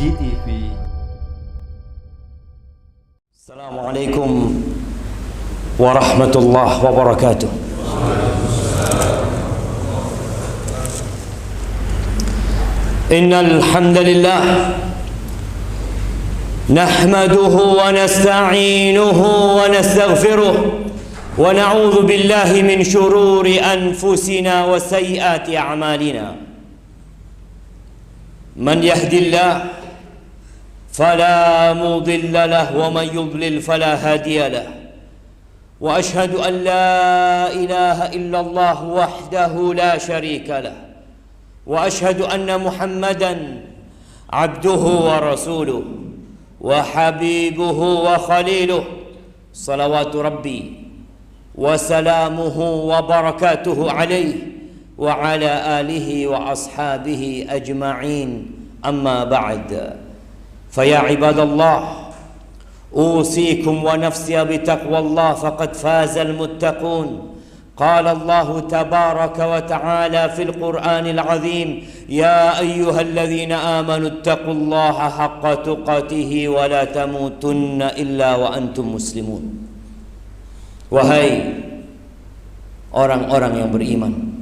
GTV. Assalamualaikum warahmatullahi wabarakatuh. Innal hamdalillah nahmaduhu wa nasta'inuhu wa nastaghfiruh wa na'udzu billahi min shururi anfusina wa sayyiati a'malina. Man yahdillahu فلا مضل له ومن يضلل فلا هادي له وأشهد أن لا إله إلا الله وحده لا شريك له وأشهد أن محمدا عبده ورسوله وحبيبه وخليله صلوات ربي وسلامه وبركاته عليه وعلى آله وأصحابه أجمعين أما بعد فيا عباد الله أوصيكم ونفسي بتقوى الله فقد فاز المتقون قال الله تبارك وتعالى في القرآن العظيم يا أيها الذين آمنوا اتقوا الله حق تقاته ولا تموتن إلا وأنتم مسلمون. Wahai orang-orang yang beriman,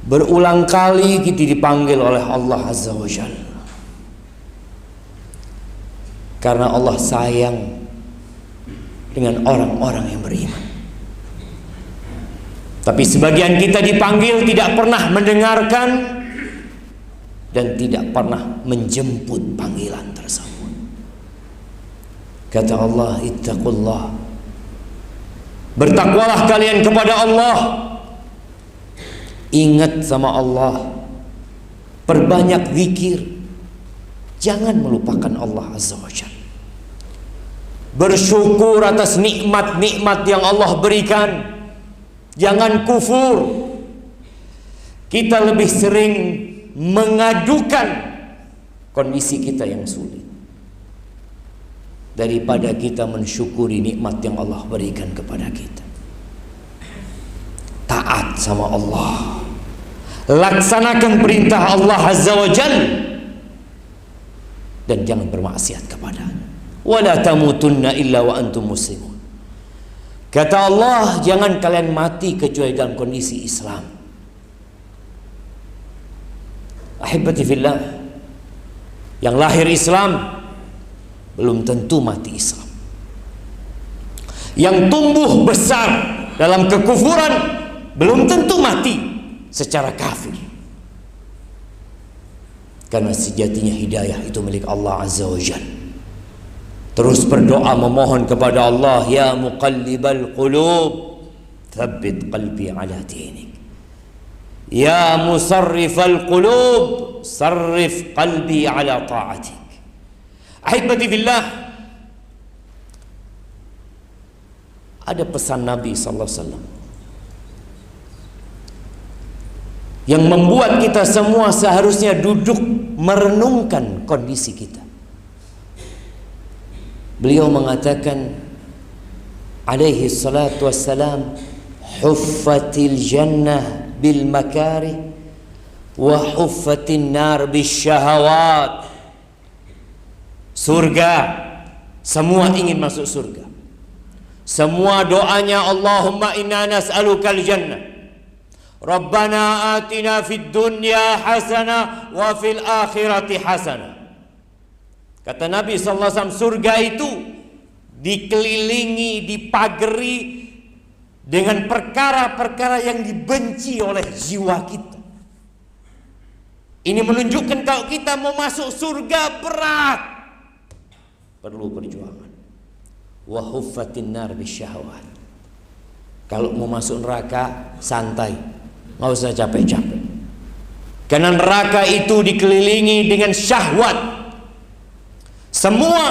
berulang kali kita dipanggil oleh Allah Azza wa Jalla karena Allah sayang dengan orang-orang yang beriman. Tapi sebagian kita dipanggil tidak pernah mendengarkan dan tidak pernah menjemput panggilan tersebut. Kata Allah, ittaqullah, bertakwalah kalian kepada Allah. Ingat sama Allah, perbanyak zikir, jangan melupakan Allah Azza wa Jalla. Bersyukur atas nikmat-nikmat yang Allah berikan, jangan kufur. Kita lebih sering mengadukan kondisi kita yang sulit daripada kita mensyukuri nikmat yang Allah berikan kepada kita. Taat sama Allah, laksanakan perintah Allah Azza wa Jalla, dan jangan bermaksiat kepadanya. Wala tamutunna illa wa antum muslimun. Kata Allah, jangan kalian mati kecuali dalam kondisi Islam. Ahibati fillah, yang lahir Islam belum tentu mati Islam. Yang tumbuh besar dalam kekufuran belum tentu mati secara kafir. Karena sejatinya hidayah itu milik Allah Azza wa Jalla. Terus berdoa memohon kepada Allah, ya muqallibal qulub thabbit qalbi ala dinik, ya musarrifal qulub sarrif qalbi ala ta'atik. Ahibati billah, ada pesan Nabi sallallahu alaihi wasallam yang membuat kita semua seharusnya duduk merenungkan kondisi kita. Beliau mengatakan alaihi salatu wassalam, huffatil jannah bil makarih wa huffatin nar bis syahawat. Surga, semua ingin masuk surga. Semua doanya Allahumma inna nas'alukal jannah, Rabbana atina fid dunya hasanah wa fil akhirati hasanah. Kata Nabi sallallahu alaihi wasallam, surga itu dikelilingi, dipagari dengan perkara-perkara yang dibenci oleh jiwa kita. Ini menunjukkan kalau kita mau masuk surga berat, perlu perjuangan. Wa huffatin nar bisyahwat. Kalau mau masuk neraka santai, nggak usah capek-capek. Karena neraka itu dikelilingi dengan syahwat. Semua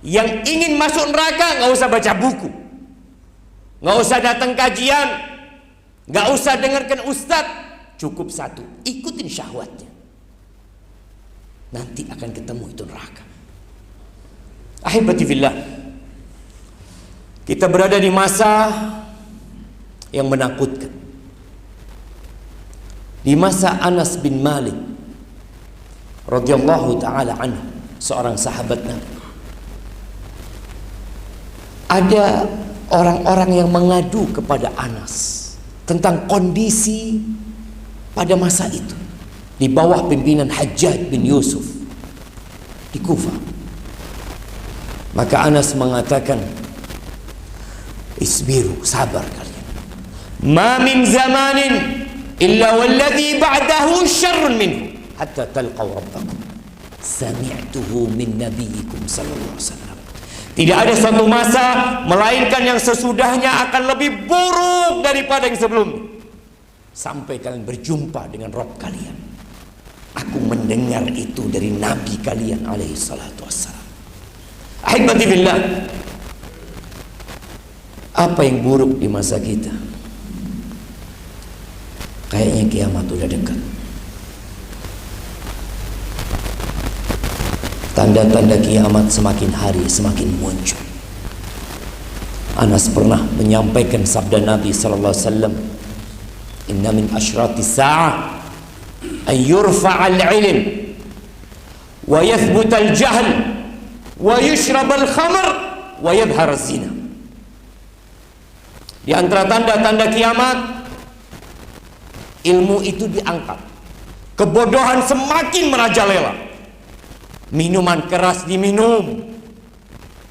yang ingin masuk neraka nggak usah baca buku, nggak usah datang kajian, nggak usah dengarkan ustadz. Cukup satu, ikutin syahwatnya. Nanti akan ketemu itu neraka. Ahibati fillah, kita berada di masa yang menakutkan. Di masa Anas bin Malik radhiyallahu taala anhu, seorang sahabat Nabi. Ada orang-orang yang mengadu kepada Anas tentang kondisi pada masa itu di bawah pimpinan Hajjaj bin Yusuf di Kufah. Maka Anas mengatakan, isbiru, sabar kalian. Ma min zamanin illa walladhi ba'dahu syarrun minhu hatta talqaw rabbakum. Sami'tuhu min nabiyikum sallallahu alaihi wasallam. Tidak ada suatu masa melainkan yang sesudahnya akan lebih buruk daripada yang sebelumnya, sampai kalian berjumpa dengan Rabb kalian. Aku mendengar itu dari Nabi kalian alaihi salatu wassalam. Ahibati billah, apa yang buruk di masa kita? Kayaknya kiamat udah dekat. Tanda-tanda kiamat semakin hari semakin muncul. Anas pernah menyampaikan sabda Nabi sallallahu alaihi wasallam, "Inna min asyratis sa'ah an yurfa'al 'ilm wa yathbutal jahl wa yushrabal khamr wa yadhhar zina." Di antara tanda-tanda kiamat, ilmu itu diangkat, kebodohan semakin merajalela, minuman keras diminum,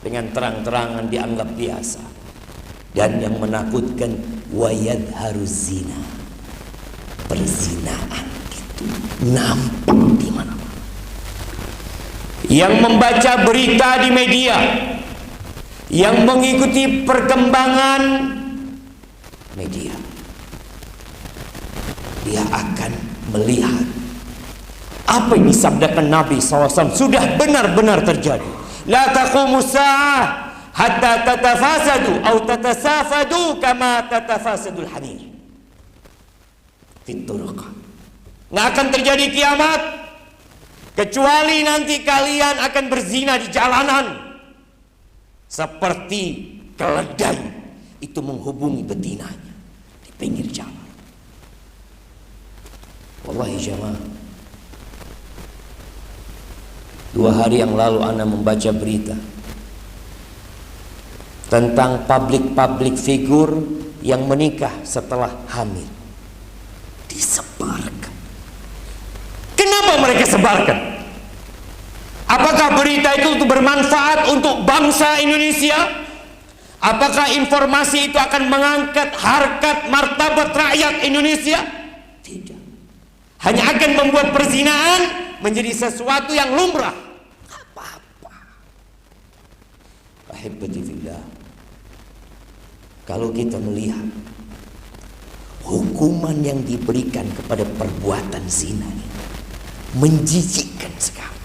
dengan terang-terangan dianggap biasa, dan yang menakutkan wayadharu zina, perzinaan itu nampak di mana-mana. Yang membaca berita di media, yang mengikuti perkembangan media, dia akan melihat apa yang disabdakan Nabi SAW sudah benar-benar terjadi. La taqumu sa'ah hatta tatafasadu atau tatasafadu kama tatafasadul hamir fit turuq. Nggak akan terjadi kiamat kecuali nanti kalian akan berzina di jalanan seperti keledai itu menghubungi betinanya di pinggir jalan. Wallahi jamaah, 2 hari yang lalu ana membaca berita tentang public figure yang menikah setelah hamil. Disebarkan. Kenapa mereka sebarkan? Apakah berita itu untuk bermanfaat untuk bangsa Indonesia? Apakah informasi itu akan mengangkat harkat martabat rakyat Indonesia? Tidak. Hanya akan membuat perzinaan menjadi sesuatu yang lumrah. Apa-apa. Ahibati fillah, kalau kita melihat hukuman yang diberikan kepada perbuatan zina ini menjijikkan sekali.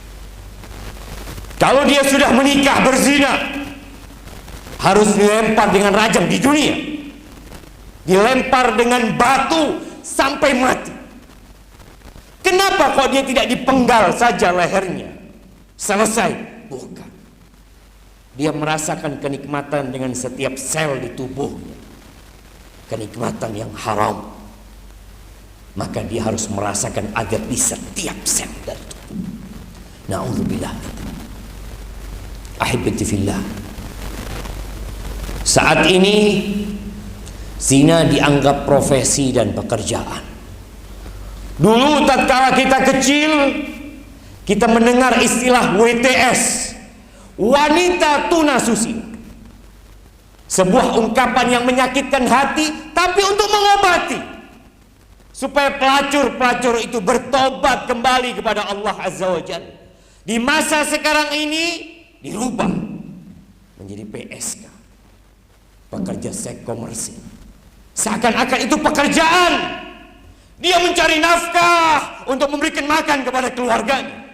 Kalau dia sudah menikah berzina, harus dilempar dengan rajam di dunia, dilempar dengan batu sampai mati. Kenapa kok dia tidak dipenggal saja lehernya, selesai? Bukan. Dia merasakan kenikmatan dengan setiap sel di tubuhnya, kenikmatan yang haram. Maka dia harus merasakan adab di setiap sel dari tubuh. Na'udzubillah. Ahibati fillah, saat ini zina dianggap profesi dan pekerjaan. Dulu tatkala kita kecil, kita mendengar istilah WTS, wanita tunasusila. Sebuah ungkapan yang menyakitkan hati, tapi untuk mengobati, supaya pelacur-pelacur itu bertobat kembali kepada Allah Azza wa Jalla. Di masa sekarang ini dirubah menjadi PSK, pekerja seks komersil. Seakan-akan itu pekerjaan. Dia mencari nafkah untuk memberikan makan kepada keluarganya.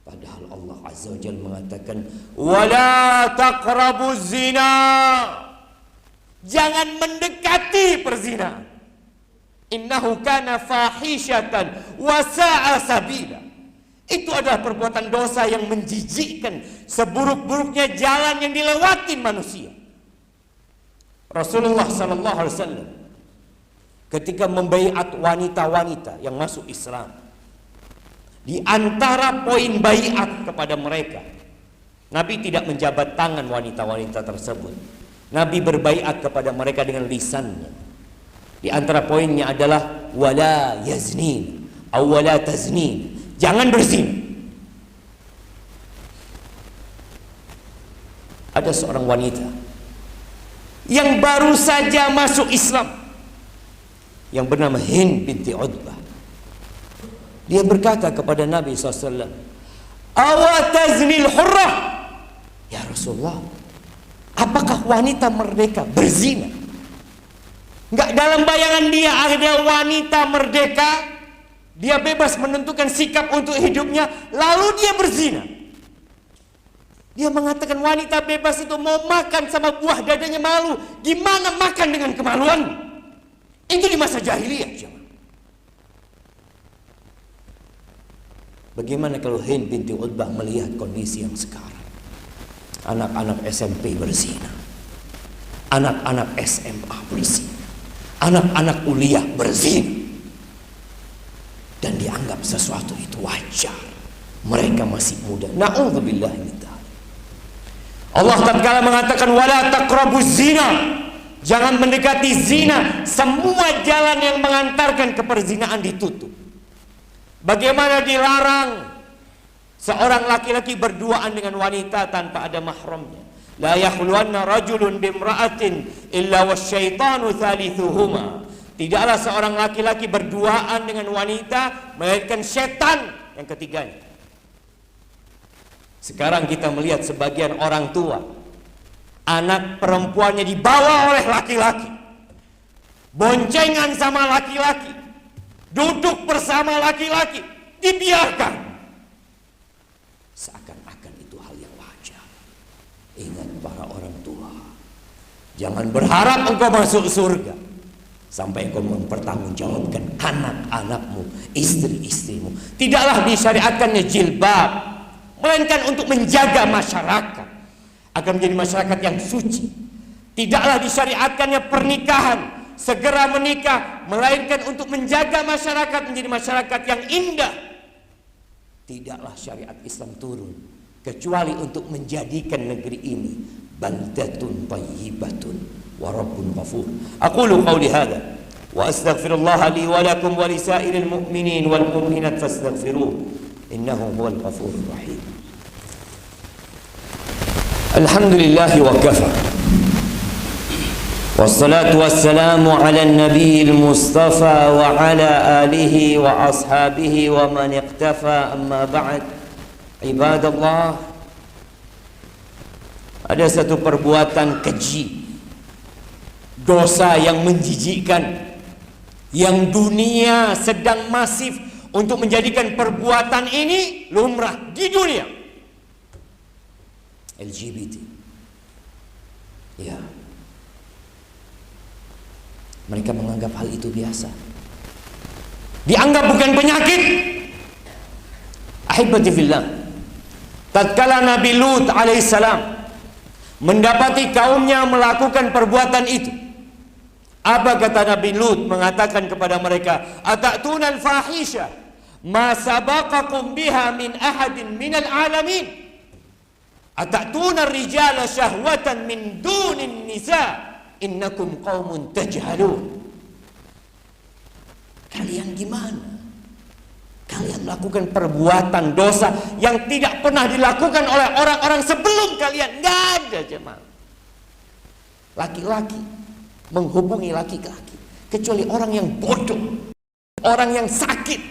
Padahal Allah Azza wa Jalla mengatakan, wala taqrabuz zina, jangan mendekati perzinahan. Innahu kana fahisyatan wa sa'a sabila. Itu adalah perbuatan dosa yang menjijikkan, seburuk-buruknya jalan yang dilewati manusia. Rasulullah sallallahu alaihi wasallam ketika membaiat wanita-wanita yang masuk Islam, Di antara poin baiat kepada mereka, Nabi tidak menjabat tangan wanita-wanita tersebut. Nabi berbaiat kepada mereka dengan lisannya. Di antara poinnya adalah wala yaznin aw wala taznin. Jangan berzina. Ada seorang wanita yang baru saja masuk Islam yang bernama Hind binti Utbah. Dia berkata kepada Nabi SAW, awa taznil hurrah, ya Rasulullah, apakah wanita merdeka berzina? Enggak, dalam bayangan dia ada wanita merdeka, dia bebas menentukan sikap untuk hidupnya, lalu dia berzina. Dia mengatakan wanita bebas itu mau makan sama buah dadanya malu. Gimana makan dengan kemaluan? Itu di masa jahiliyah. Bagaimana kalau Hind binti Utbah melihat kondisi yang sekarang? Anak-anak SMP berzina, anak-anak SMA berzina, anak-anak kuliah berzina, dan dianggap sesuatu itu wajar. Mereka masih muda. Na'udzubillah min dzalik. Allah tatkala mengatakan wala taqrabuz zina, jangan mendekati zina. Semua jalan yang mengantarkan ke perzinaan ditutup. Bagaimana dilarang seorang laki-laki berduaan dengan wanita tanpa ada mahramnya? La yakhluwanna rajulun bimra'atin illa wasyaitanu thalithuhuma. Tidaklah seorang laki-laki berduaan dengan wanita melainkan setan yang ketiganya. Sekarang kita melihat sebagian orang tua, anak perempuannya dibawa oleh laki-laki, boncengan sama laki-laki, duduk bersama laki-laki, dibiarkan. Seakan-akan itu hal yang wajar. Ingat para orang tua, jangan berharap engkau masuk surga sampai engkau mempertanggungjawabkan anak-anakmu, istri-istrimu. Tidaklah disyariatkannya jilbab, melainkan untuk menjaga masyarakat agar menjadi masyarakat yang suci. Tidaklah disyariatkannya pernikahan, segera menikah, melainkan untuk menjaga masyarakat menjadi masyarakat yang indah. Tidaklah syariat Islam turun kecuali untuk menjadikan negeri ini baldatun thayyibatun wa rabbun ghafur. Aqulu qawli hadha wa astaghfirullah li wa lakum wa lisairil mu'minin wal mu'minat fastaghfiruh innahu huwal ghafurur rahim. Alhamdulillah wa kafa, wassalatu wassalamu ala nabiyil mustafa wa ala alihi wa ashabihi wa man iqtafa, amma ba'd. Ibadallah, ada satu perbuatan keji, dosa yang menjijikkan, yang dunia sedang masif untuk menjadikan perbuatan ini lumrah di dunia. LGBT. Ya. Mereka menganggap hal itu biasa. Dianggap bukan penyakit. Ahibati fillah. Tatkala Nabi Lut alaihissalam mendapati kaumnya melakukan perbuatan itu, apa kata Nabi Lut? Mengatakan kepada mereka, atatuna al-fahisha ma sabaqakum biha min ahadin minal alamin. Atatuna ar-rijala syahwatan min dunin nisa innakum qaumun tajhalun. Kalian gimana? Kalian melakukan perbuatan dosa yang tidak pernah dilakukan oleh orang-orang sebelum kalian. Nggak ada jemaah. Laki-laki menghubungi laki-laki, kecuali orang yang bodoh, orang yang sakit.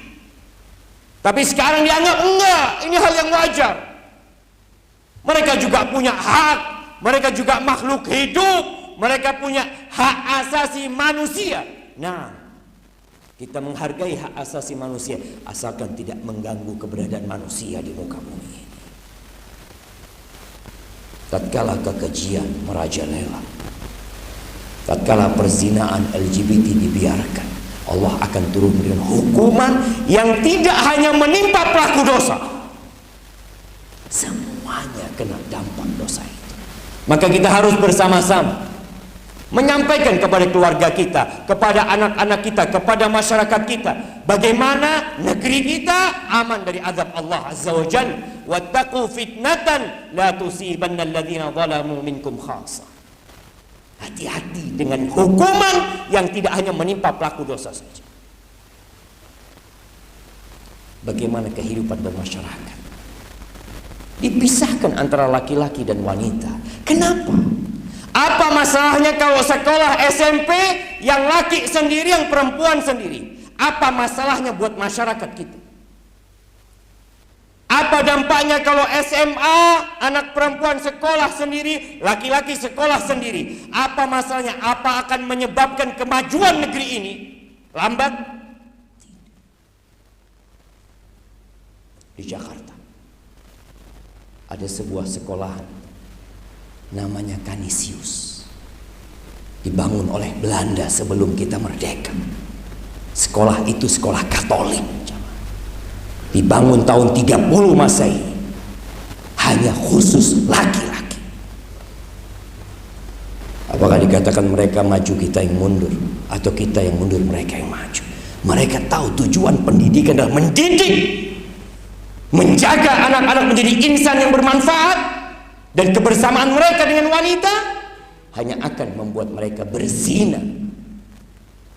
Tapi sekarang dianggap enggak, ini hal yang wajar. Mereka juga punya hak, mereka juga makhluk hidup, mereka punya hak asasi manusia. Nah, kita menghargai hak asasi manusia asalkan tidak mengganggu keberadaan manusia di muka bumi ini. Tatkala kekejian merajalela, tatkala perzinaan LGBT dibiarkan, Allah akan turun dengan hukuman yang tidak hanya menimpa pelaku dosa, semuanya kena dampak dosa itu. Maka kita harus bersama-sama menyampaikan kepada keluarga kita, kepada anak-anak kita, kepada masyarakat kita, bagaimana negeri kita aman dari azab Allah Azza wa Jalla. Wattaqu fitnatan la tusibanna alladhina zalamu minkum khassah. Hati-hati dengan hukuman yang tidak hanya menimpa pelaku dosa saja. Bagaimana kehidupan bermasyarakat? Dipisahkan antara laki-laki dan wanita. Kenapa? Apa masalahnya kalau sekolah SMP yang laki sendiri, yang perempuan sendiri? Apa masalahnya buat masyarakat kita? Apa dampaknya kalau SMA anak perempuan sekolah sendiri, laki-laki sekolah sendiri? Apa masalahnya? Apa akan menyebabkan kemajuan negeri ini lambat? Di Jakarta ada sebuah sekolahan namanya Canisius, dibangun oleh Belanda sebelum kita merdeka. Sekolah itu sekolah Katolik, dibangun tahun 30 Masehi, hanya khusus laki-laki. Apakah dikatakan mereka maju, kita yang mundur, atau kita yang mundur mereka yang maju? Mereka tahu tujuan pendidikan adalah mendidik, menjaga anak-anak menjadi insan yang bermanfaat. Dan kebersamaan mereka dengan wanita hanya akan membuat mereka berzina.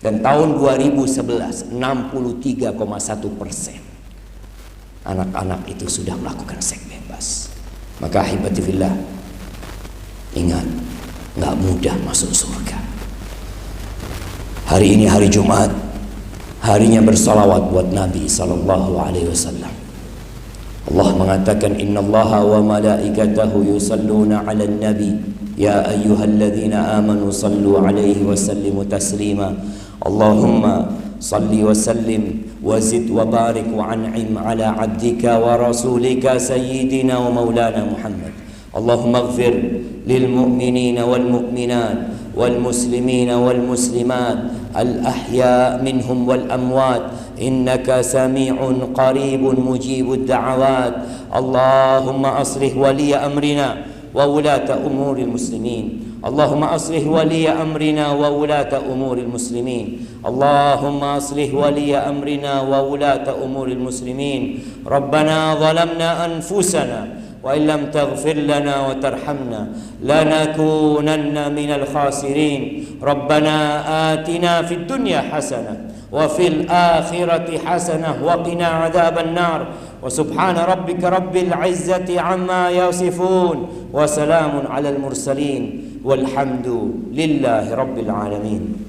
Dan tahun 2011 63,1% anak-anak itu sudah melakukan seks bebas. Maka hibatifillah, ingat, gak mudah masuk surga. Hari ini hari Jumat, harinya bersalawat buat Nabi SAW. Allah mengatakan, innallaha wa malaikatahu yusalluna 'alan nabi ya ayyuhalladzina amanu sallu 'alaihi wa sallimu taslima. Allahumma salli wa sallim wa zid wa barik wa an'im 'ala 'abdika wa rasulika sayyidina wa maulana Muhammad. Allahumma ighfir lil mu'minina wal mu'minat wal muslimina wal muslimat al ahya minhum wal amwat innaka sami'un qaribun mujibud da'awat. Allahumma aslih waliya amrina wa wulata umuril muslimin. Allahumma aslih waliya amrina wa wulata umuril muslimin. Allahumma aslih waliya amrina wa wulata umuril muslimin. Rabbana zalamna anfusana wa illam taghfir lana wa tarhamna lanakunanna minal khasirin. Rabbana atina fid dunya hasanah wa fil akhirati hasanah wa qina adzaban nar. Wa subhana rabbika rabbil izzati amma yasifun wa salamun alal mursalin walhamdu lillahi rabbil alamin.